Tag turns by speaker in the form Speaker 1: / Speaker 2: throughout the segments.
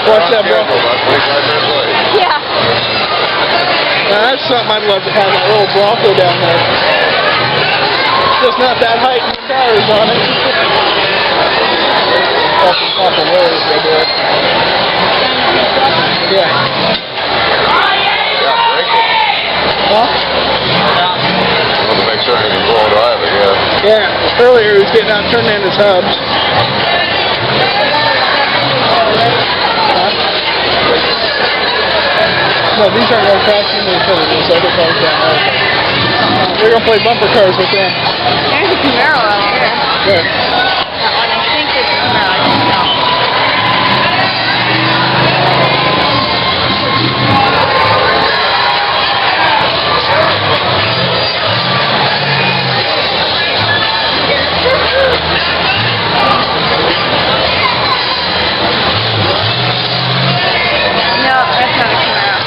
Speaker 1: Watch that, bro.
Speaker 2: Yeah.
Speaker 1: Now, that's something I'd love to have, that little Bronco down there. Just not that height and tires on it. Fucking popping wheels, they do it. Yeah. Huh?
Speaker 3: Want to make sure he can go and drive it, yeah.
Speaker 1: Yeah. Earlier he was getting out, turning in his hubs. No, these aren't going to crash into each other. Those other cars down there. We're going to play bumper cars with them.
Speaker 2: There's a Camaro out here.
Speaker 1: Good.
Speaker 2: That one, I think it's a Camaro. I don't know. No, that's not a Camaro.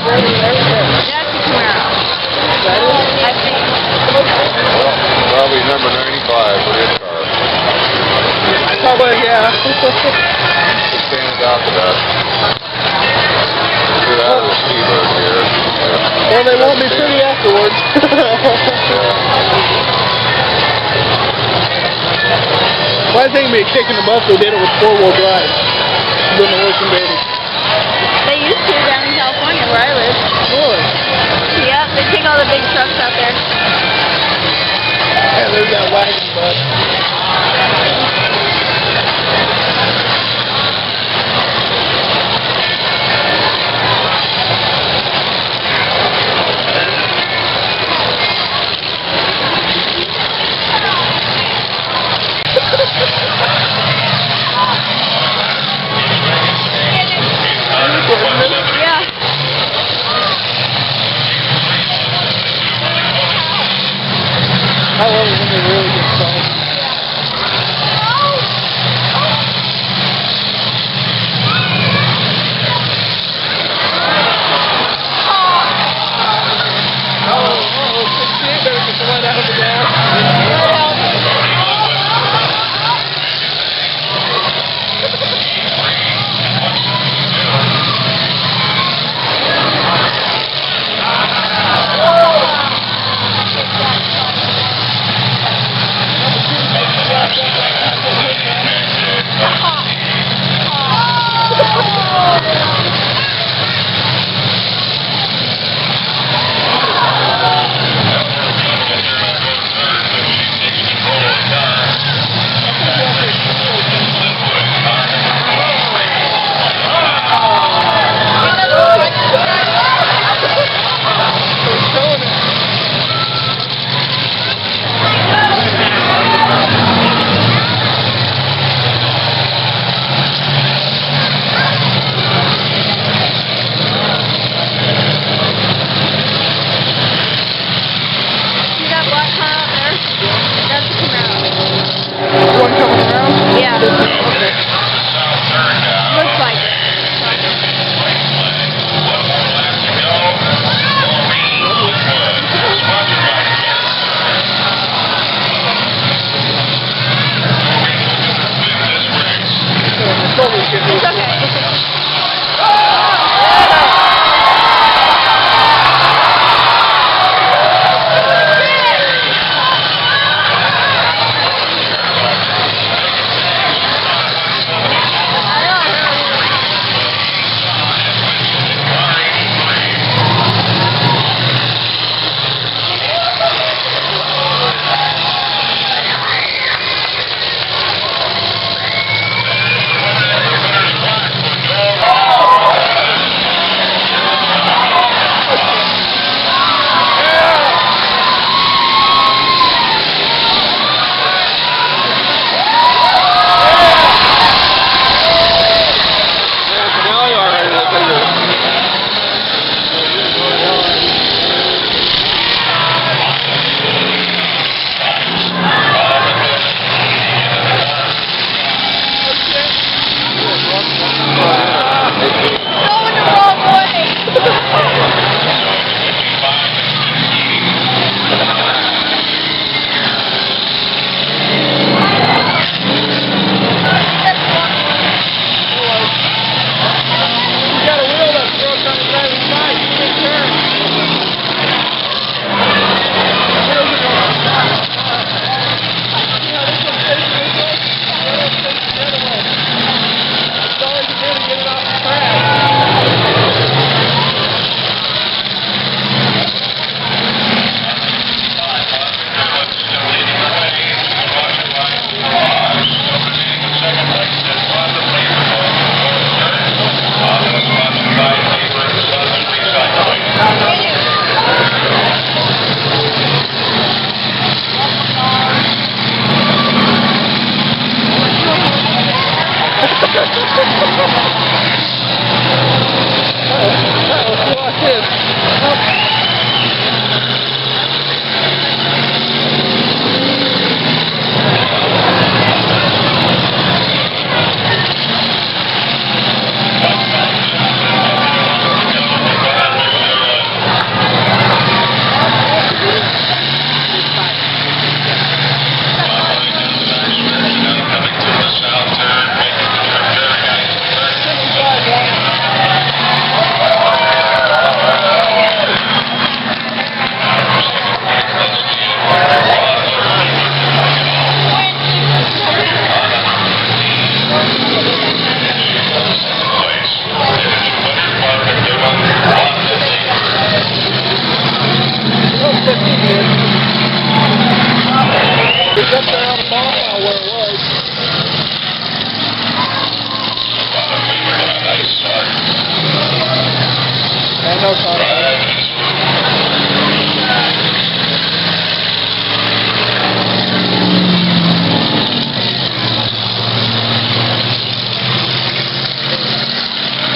Speaker 2: That's a Camaro. I think.
Speaker 3: Probably number 95 for his car.
Speaker 1: Probably, yeah.
Speaker 3: Just stands out to that. Get out of the Seabird here.
Speaker 1: Well, they won't be pretty afterwards. Well, I think it'd be a kick in the butt if they did it with four-wheel drive. Wouldn't have worked in baby.
Speaker 2: They used to down in California where I live.
Speaker 1: Really?
Speaker 2: Yep, they take all the big trucks out there.
Speaker 1: Yeah, there's that wagon, bud.
Speaker 2: Yeah.
Speaker 1: I love it when they really get started.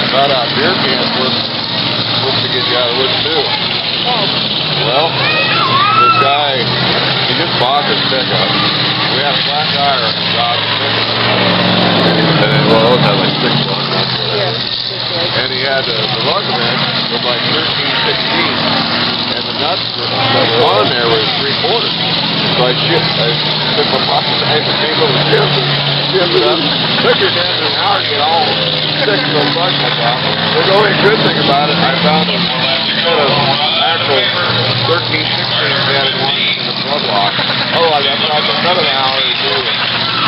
Speaker 3: About out beer cans supposed to get you out of the woods too.
Speaker 1: Oh.
Speaker 3: Well, this guy, he just bought this pickup. We had a flat tire on the Dodge pickup. And well, it had like 6 bucks, that's
Speaker 1: Yeah.
Speaker 3: whatever. And he had the lug wrench was like 13, 16. And the nuts that were on there were 3/4. So I took my pocket knife and came over to Jim and jammed it up. Took her down in an hour to get all 6 of those bugs cut out. The only good thing about it, I found instead of actual 13, 16, we had one in the plug lock. Otherwise, I thought another hour or two to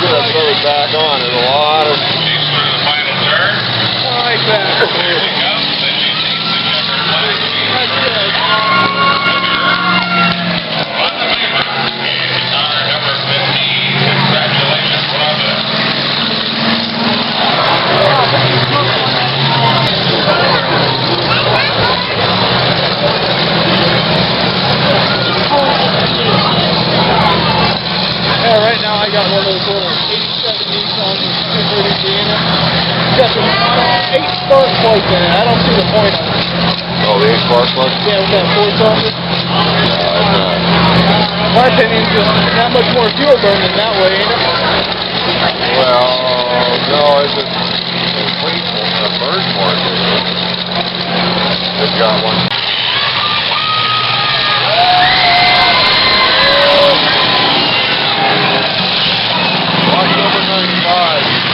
Speaker 3: get that throw it back on. There's a lot of...
Speaker 1: I like that. Yeah, right now I got one of those little 87 Nissans with 230 in it. Got the 8 spark plugs in it. I don't see the point of it.
Speaker 3: Oh, the 8 spark plug?
Speaker 1: Yeah, with that 4-cylinder. My opinion, just not much more fuel burning that way, ain't it?
Speaker 3: Well, no, it's just it burns more. It's got one. Watch number 95.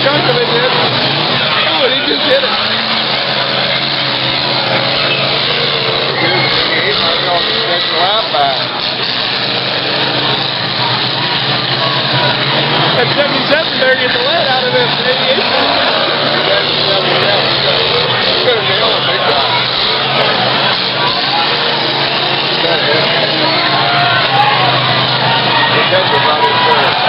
Speaker 1: chunk of it did. Oh, he just did it. That 77 there gets the lead out of it. 88.
Speaker 3: Could have nailed it big time. The catch was not in there.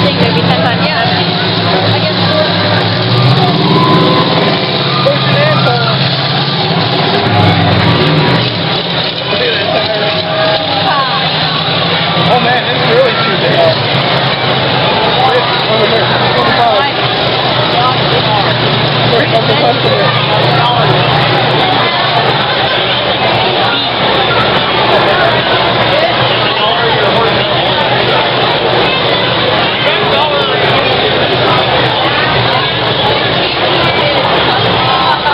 Speaker 2: think maybe 10 times faster. I guess.
Speaker 1: Pushing in, Paul. Look at that tire. Oh man, it's really too big. Over here, 25. Wait, I'm the customer.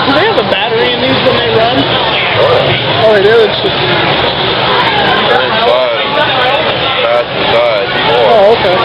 Speaker 1: Do they have a battery in these when they run? Oh, they do? It's just...
Speaker 3: They're inside. Past the side.
Speaker 1: Oh, okay.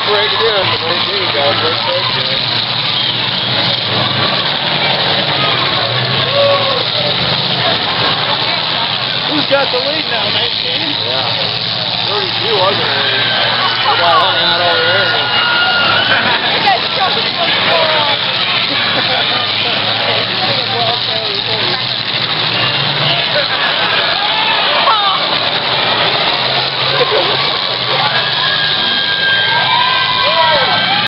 Speaker 3: Right here, the 19 guys, right there.
Speaker 1: Who's got the lead now, 19?
Speaker 3: Yeah.